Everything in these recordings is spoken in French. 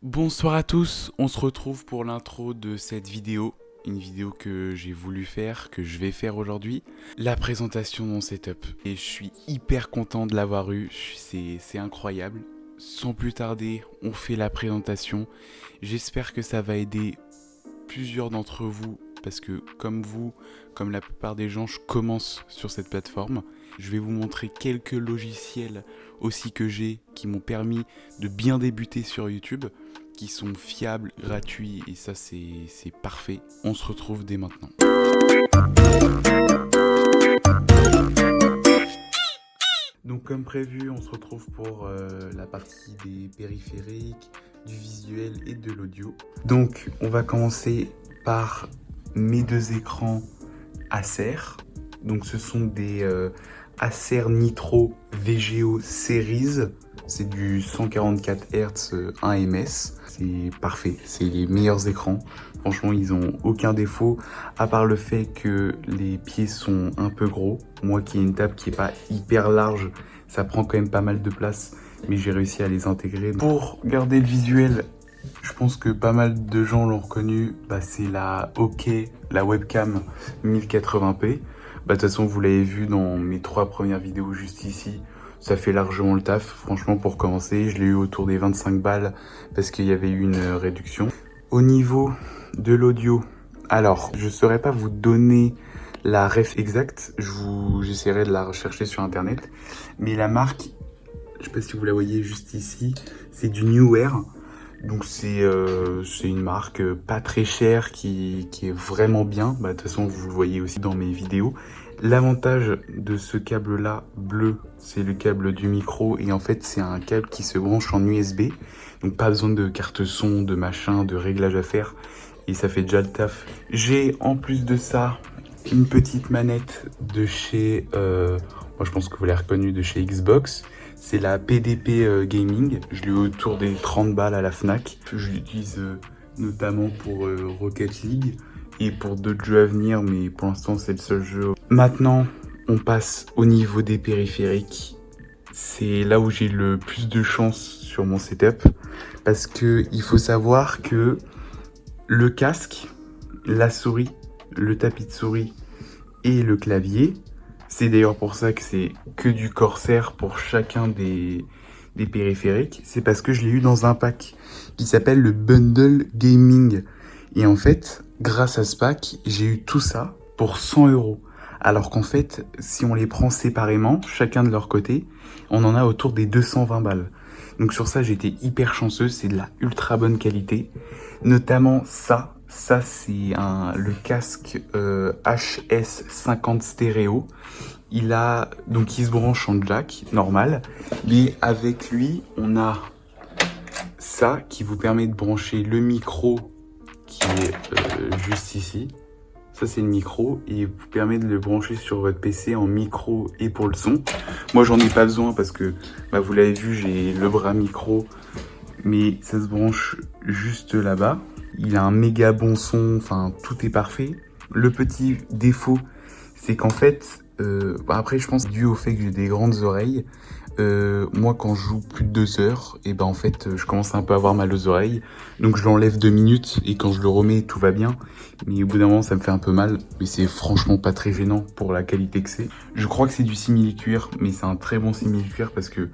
Bonsoir à tous, on se retrouve pour l'intro de cette vidéo. Une vidéo que j'ai voulu faire, que je vais faire aujourd'hui. La présentation de mon setup. Et je suis hyper content de l'avoir eu, c'est incroyable. Sans plus tarder, on fait la présentation. J'espère que ça va aider plusieurs d'entre vous. Parce que comme vous, comme la plupart des gens, je commence sur cette plateforme. Je vais vous montrer quelques logiciels aussi que j'ai qui m'ont permis de bien débuter sur YouTube, qui sont fiables, gratuits, et ça c'est parfait. On se retrouve dès maintenant. Donc comme prévu, on se retrouve pour la partie des périphériques, du visuel et de l'audio. Donc on va commencer par mes deux écrans Acer. Donc ce sont des Acer Nitro VGO Series. C'est du 144 Hz 1ms. C'est parfait, c'est les meilleurs écrans. Franchement, ils ont aucun défaut, à part le fait que les pieds sont un peu gros. Moi qui ai une table qui est pas hyper large, ça prend quand même pas mal de place, mais j'ai réussi à les intégrer. Pour garder le visuel, je pense que pas mal de gens l'ont reconnu, c'est la OK, la webcam 1080p. De toute façon, vous l'avez vu dans mes 3 premières vidéos juste ici, ça fait largement le taf. Franchement, pour commencer, je l'ai eu autour des 25 balles parce qu'il y avait eu une réduction. Au niveau de l'audio, alors, je ne saurais pas vous donner la ref exacte, j'essaierai de la rechercher sur internet, mais la marque, je ne sais pas si vous la voyez juste ici, c'est du Neewer. Donc c'est une marque pas très chère qui est vraiment bien. De toute façon, vous le voyez aussi dans mes vidéos. L'avantage de ce câble là bleu, c'est le câble du micro, et en fait c'est un câble qui se branche en USB. Donc pas besoin de carte son, de machin, de réglage à faire, et ça fait déjà le taf. J'ai en plus de ça une petite manette de chez, moi je pense que vous l'avez reconnue, de chez Xbox. C'est la PDP Gaming, je l'ai eu autour des 30 balles à la Fnac. Je l'utilise notamment pour Rocket League et pour d'autres jeux à venir, mais pour l'instant c'est le seul jeu. Maintenant, on passe au niveau des périphériques. C'est là où j'ai le plus de chance sur mon setup, parce que il faut savoir que le casque, la souris, le tapis de souris et le clavier, c'est d'ailleurs pour ça que c'est que du Corsair pour chacun des périphériques. C'est parce que je l'ai eu dans un pack qui s'appelle le Bundle Gaming. Et en fait, grâce à ce pack, j'ai eu tout ça pour 100 €. Alors qu'en fait, si on les prend séparément, chacun de leur côté, on en a autour des 220 balles. Donc sur ça, j'étais hyper chanceux. C'est de la ultra bonne qualité. Notamment ça. Ça, c'est le casque HS50 stéréo. Il se branche en jack normal, mais avec lui, on a ça qui vous permet de brancher le micro qui est juste ici. Ça, c'est le micro, et il vous permet de le brancher sur votre PC en micro et pour le son. Moi, j'en ai pas besoin parce que, vous l'avez vu, j'ai le bras micro, mais ça se branche juste là-bas. Il a un méga bon son, tout est parfait. Le petit défaut, c'est qu'en fait, après je pense dû au fait que j'ai des grandes oreilles, moi quand je joue plus de 2 heures, et en fait je commence un peu à avoir mal aux oreilles, donc je l'enlève 2 minutes, et quand je le remets tout va bien, mais au bout d'un moment ça me fait un peu mal, mais c'est franchement pas très gênant pour la qualité que c'est. Je crois que c'est du simili-cuir, mais c'est un très bon simili-cuir parce que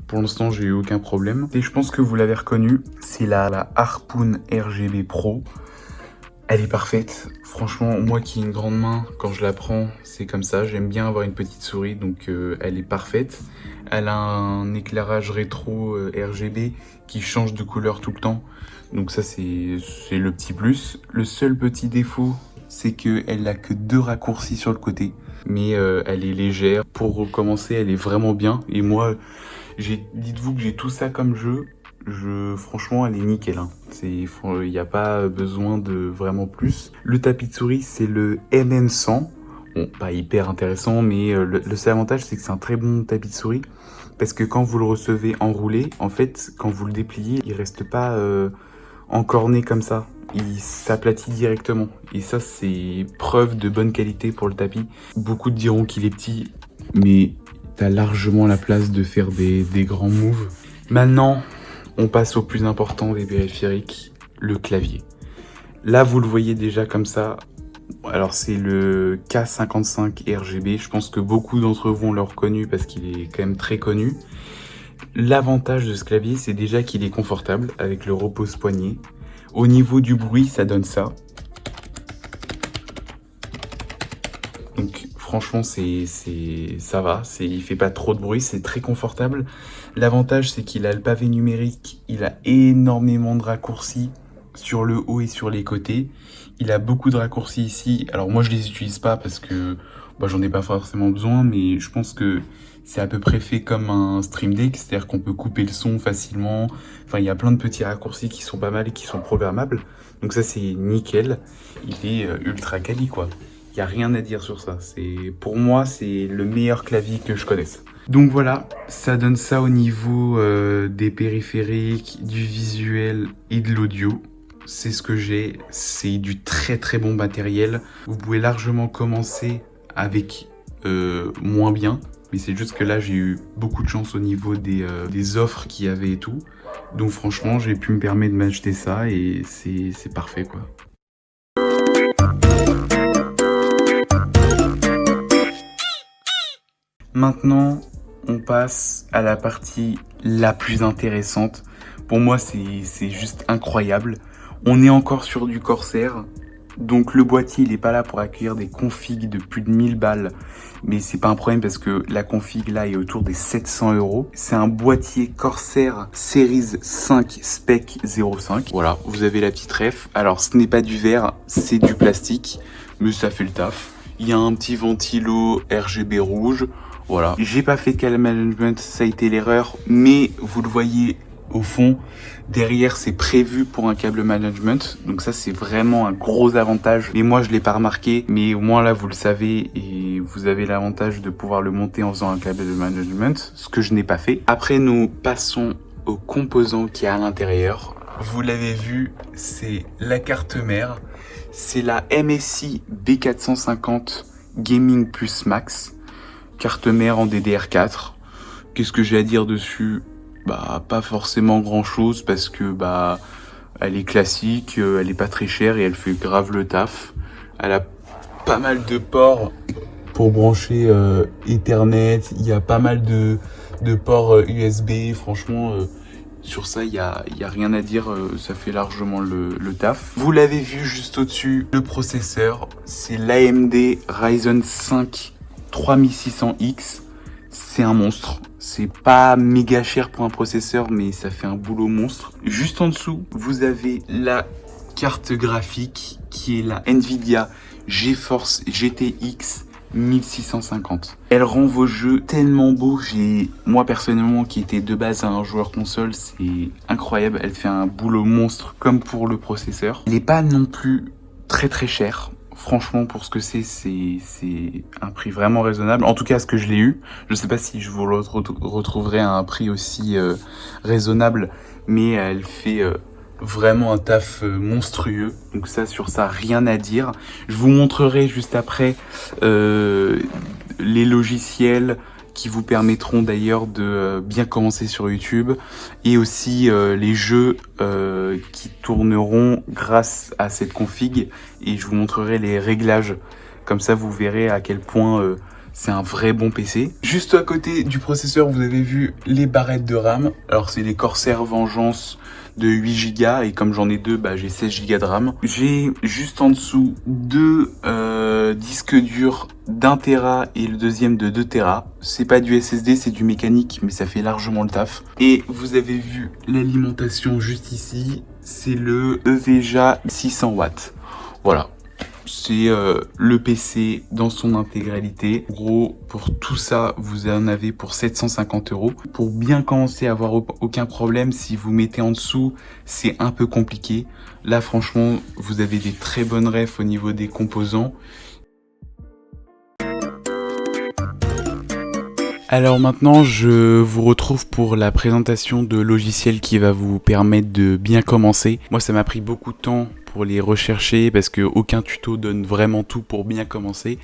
pour l'instant, j'ai eu aucun problème. Et je pense que vous l'avez reconnu, c'est la Harpoon RGB Pro. Elle est parfaite. Franchement, moi qui ai une grande main, quand je la prends, c'est comme ça. J'aime bien avoir une petite souris, donc elle est parfaite. Elle a un éclairage rétro RGB qui change de couleur tout le temps. Donc ça, c'est le petit plus. Le seul petit défaut, c'est qu'elle n'a que 2 raccourcis sur le côté. Mais elle est légère. Pour recommencer, elle est vraiment bien. Et moi, dites-vous que j'ai tout ça comme jeu. Franchement, elle est nickel. Il n'y a pas besoin de vraiment plus. Le tapis de souris, c'est le MM100. Bon, pas hyper intéressant, mais le seul avantage, c'est que c'est un très bon tapis de souris. Parce que quand vous le recevez enroulé, en fait, quand vous le dépliez, il reste pas encorné comme ça. Il s'aplatit directement. Et ça, c'est preuve de bonne qualité pour le tapis. Beaucoup diront qu'il est petit, mais t'as largement la place de faire des grands moves. Maintenant, on passe au plus important des périphériques, le clavier. Là, vous le voyez déjà comme ça. Alors, c'est le K55 RGB. Je pense que beaucoup d'entre vous l'ont reconnu parce qu'il est quand même très connu. L'avantage de ce clavier, c'est déjà qu'il est confortable avec le repose-poignet. Au niveau du bruit, ça donne ça. Donc franchement, ça va, il fait pas trop de bruit, c'est très confortable. L'avantage, c'est qu'il a le pavé numérique, il a énormément de raccourcis sur le haut et sur les côtés. Il a beaucoup de raccourcis ici. Alors moi, je les utilise pas parce que j'en ai pas forcément besoin, mais je pense que c'est à peu près fait comme un Stream Deck, c'est-à-dire qu'on peut couper le son facilement. Enfin, il y a plein de petits raccourcis qui sont pas mal et qui sont programmables. Donc ça, c'est nickel. Il est ultra quali, quoi. Il n'y a rien à dire sur ça. Pour moi, c'est le meilleur clavier que je connaisse. Donc voilà, ça donne ça au niveau des périphériques, du visuel et de l'audio. C'est ce que j'ai. C'est du très très bon matériel. Vous pouvez largement commencer avec moins bien. Mais c'est juste que là, j'ai eu beaucoup de chance au niveau des offres qu'il y avait et tout. Donc franchement, j'ai pu me permettre de m'acheter ça et c'est parfait, quoi. Maintenant, on passe à la partie la plus intéressante. Pour moi, c'est juste incroyable. On est encore sur du Corsair. Donc le boîtier, il n'est pas là pour accueillir des configs de plus de 1000 balles. Mais c'est pas un problème parce que la config là est autour des 700 €. C'est un boîtier Corsair Series 5 Spec 05. Voilà, vous avez la petite ref. Alors ce n'est pas du verre, c'est du plastique. Mais ça fait le taf. Il y a un petit ventilo RGB rouge. Voilà, j'ai pas fait de câble management, ça a été l'erreur, mais vous le voyez au fond, derrière c'est prévu pour un câble management, donc ça c'est vraiment un gros avantage. Mais moi je l'ai pas remarqué, mais au moins là vous le savez et vous avez l'avantage de pouvoir le monter en faisant un câble de management, ce que je n'ai pas fait. Après nous passons aux composants qu'il y a à l'intérieur. Vous l'avez vu, c'est la carte mère, c'est la MSI B450 Gaming Plus Max. Carte mère en DDR4. Qu'est-ce que j'ai à dire dessus? Pas forcément grand chose parce que elle est classique, elle est pas très chère et elle fait grave le taf. Elle a pas mal de ports pour brancher Ethernet, il y a pas mal de ports USB, franchement sur ça il y a rien à dire, ça fait largement le taf. Vous l'avez vu juste au-dessus, le processeur, c'est l'AMD Ryzen 5 3600X, c'est un monstre. C'est pas méga cher pour un processeur, mais ça fait un boulot monstre. Juste en dessous, vous avez la carte graphique qui est la Nvidia GeForce GTX 1650. Elle rend vos jeux tellement beaux. Moi personnellement, qui était de base un joueur console, c'est incroyable. Elle fait un boulot monstre comme pour le processeur. Elle n'est pas non plus très très chère. Franchement, pour ce que c'est un prix vraiment raisonnable. En tout cas, ce que je l'ai eu. Je sais pas si je vous le retrouverai à un prix aussi raisonnable, mais elle fait vraiment un taf monstrueux. Donc ça, sur ça, rien à dire. Je vous montrerai juste après les logiciels qui vous permettront d'ailleurs de bien commencer sur YouTube et aussi les jeux qui tourneront grâce à cette config et je vous montrerai les réglages. Comme ça, vous verrez à quel point c'est un vrai bon PC. Juste à côté du processeur, vous avez vu les barrettes de RAM. Alors, c'est les Corsair Vengeance de 8 Go et comme j'en ai deux, j'ai 16 Go de RAM. J'ai juste en dessous deux disques durs d'1 Tera et le deuxième de 2 Tera. C'est pas du SSD, c'est du mécanique, mais ça fait largement le taf. Et vous avez vu l'alimentation juste ici, c'est le EVGA 600 watts. Voilà. C'est le PC dans son intégralité. En gros, pour tout ça, vous en avez pour 750 €. Pour bien commencer à avoir aucun problème, si vous mettez en dessous, c'est un peu compliqué. Là, franchement, vous avez des très bonnes refs au niveau des composants. Alors maintenant, je vous retrouve pour la présentation de logiciels qui va vous permettre de bien commencer. Moi, ça m'a pris beaucoup de temps pour les rechercher parce que aucun tuto donne vraiment tout pour bien commencer.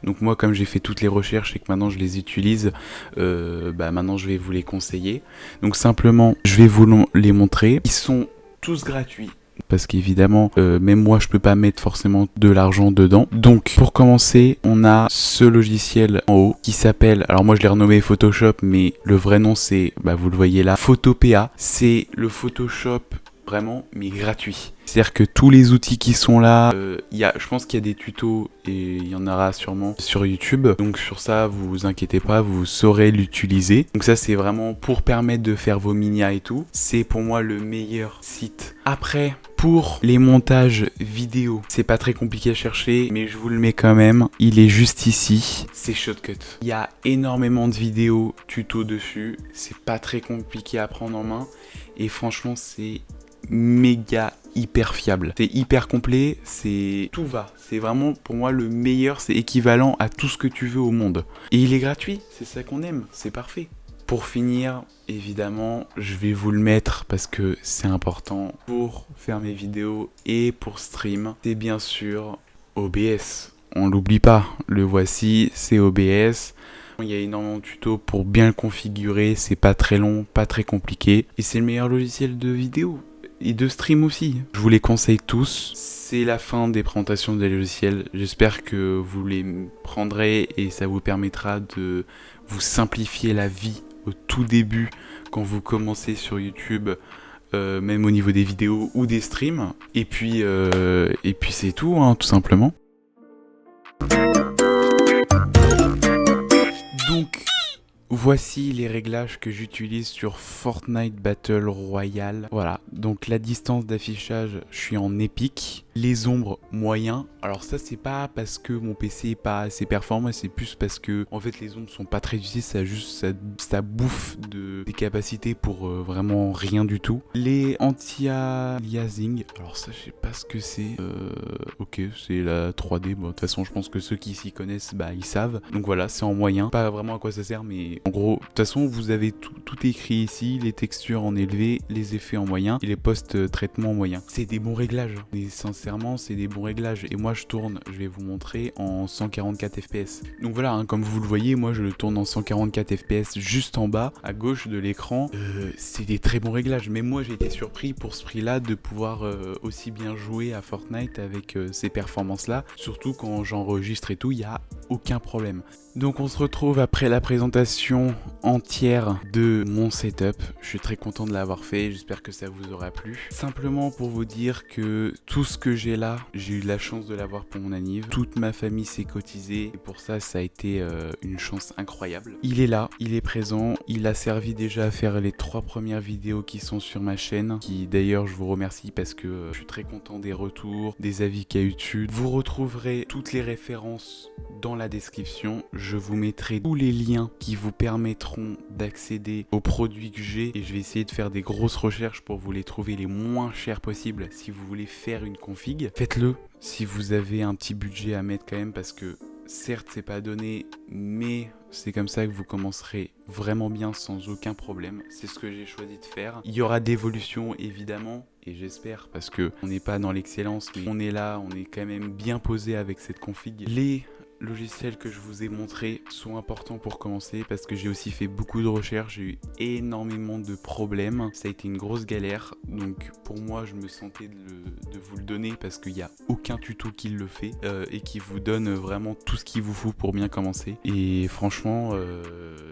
Donc moi, comme j'ai fait toutes les recherches et que maintenant je les utilise, maintenant je vais vous les conseiller. Donc simplement, je vais vous les montrer. Ils sont tous gratuits. Parce qu'évidemment, même moi, je peux pas mettre forcément de l'argent dedans. Donc, pour commencer, on a ce logiciel en haut qui s'appelle, alors moi je l'ai renommé Photoshop, mais le vrai nom c'est, vous le voyez là, Photopea. C'est le Photoshop vraiment, mais gratuit. C'est-à-dire que tous les outils qui sont là, je pense qu'il y a des tutos et il y en aura sûrement sur YouTube. Donc sur ça, vous inquiétez pas, vous saurez l'utiliser. Donc ça, c'est vraiment pour permettre de faire vos minias et tout. C'est pour moi le meilleur site. Après, pour les montages vidéo, c'est pas très compliqué à chercher, mais je vous le mets quand même. Il est juste ici, c'est Shotcut. Il y a énormément de vidéos tutos dessus. C'est pas très compliqué à prendre en main. Et franchement, c'est méga hyper fiable. C'est hyper complet, tout va. C'est vraiment pour moi le meilleur, c'est équivalent à tout ce que tu veux au monde. Et il est gratuit, c'est ça qu'on aime, c'est parfait. Pour finir, évidemment, je vais vous le mettre parce que c'est important pour faire mes vidéos et pour stream. C'est bien sûr OBS. On l'oublie pas, le voici, c'est OBS. Il y a énormément de tutos pour bien le configurer, c'est pas très long, pas très compliqué. Et c'est le meilleur logiciel de vidéo. Et de stream aussi. Je vous les conseille tous. C'est la fin des présentations des logiciels. J'espère que vous les prendrez et ça vous permettra de vous simplifier la vie au tout début quand vous commencez sur YouTube, même au niveau des vidéos ou des streams. Et puis c'est tout, tout simplement. Donc, voici les réglages que j'utilise sur Fortnite Battle Royale. Voilà, donc la distance d'affichage, je suis en épique. Les ombres, moyen. Alors ça, c'est pas parce que mon PC est pas assez performant, c'est plus parce que en fait les ombres sont pas très utiles, ça bouffe des capacités pour vraiment rien du tout. Les anti-aliasing, alors ça, je sais pas ce que c'est. Ok, c'est la 3D. Bon, de toute façon, je pense que ceux qui s'y connaissent, ils savent. Donc voilà, c'est en moyen. Pas vraiment à quoi ça sert, mais en gros, de toute façon, vous avez tout écrit ici, les textures en élevé, les effets en moyen et les post-traitements en moyen. C'est des bons réglages, mais sincèrement, c'est des bons réglages. Et moi, je vais vous montrer en 144 fps. Donc voilà, comme vous le voyez, moi, je le tourne en 144 fps juste en bas, à gauche de l'écran. C'est des très bons réglages. Mais moi, j'ai été surpris pour ce prix-là de pouvoir aussi bien jouer à Fortnite avec ces performances-là. Surtout quand j'enregistre et tout, il n'y a aucun problème. Donc on se retrouve après la présentation entière de mon setup. Je suis très content de l'avoir fait, j'espère que ça vous aura plu. Simplement pour vous dire que tout ce que j'ai là, j'ai eu la chance de l'avoir pour mon anniv. Toute ma famille s'est cotisée et pour ça, ça a été une chance incroyable. Il est là, il est présent, il a servi déjà à faire les 3 premières vidéos qui sont sur ma chaîne. Qui d'ailleurs, je vous remercie parce que je suis très content des retours, des avis qu'il y a eu dessus. Vous retrouverez toutes les références dans la description. Je vous mettrai tous les liens qui vous permettront d'accéder aux produits que j'ai et je vais essayer de faire des grosses recherches pour vous les trouver les moins chers possibles. Si vous voulez faire une config, faites-le si vous avez un petit budget à mettre quand même parce que certes c'est pas donné mais c'est comme ça que vous commencerez vraiment bien sans aucun problème. C'est ce que j'ai choisi de faire. Il y aura d'évolution évidemment et j'espère parce que on n'est pas dans l'excellence mais on est là, on est quand même bien posé avec cette config. Les logiciels que je vous ai montrés sont importants pour commencer parce que j'ai aussi fait beaucoup de recherches, j'ai eu énormément de problèmes, ça a été une grosse galère donc pour moi je me sentais de vous le donner parce qu'il n'y a aucun tuto qui le fait et qui vous donne vraiment tout ce qu'il vous faut pour bien commencer et franchement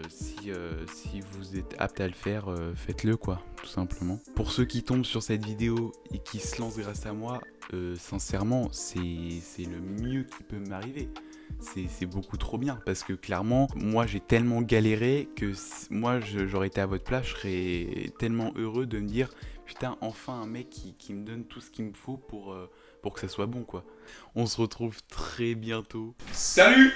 si vous êtes apte à le faire, faites-le quoi, tout simplement. Pour ceux qui tombent sur cette vidéo et qui se lancent grâce à moi, sincèrement c'est le mieux qui peut m'arriver. C'est beaucoup trop bien parce que clairement moi j'ai tellement galéré que moi j'aurais été à votre place, je serais tellement heureux de me dire putain enfin un mec qui me donne tout ce qu'il me faut pour que ça soit bon quoi. On se retrouve très bientôt. Salut!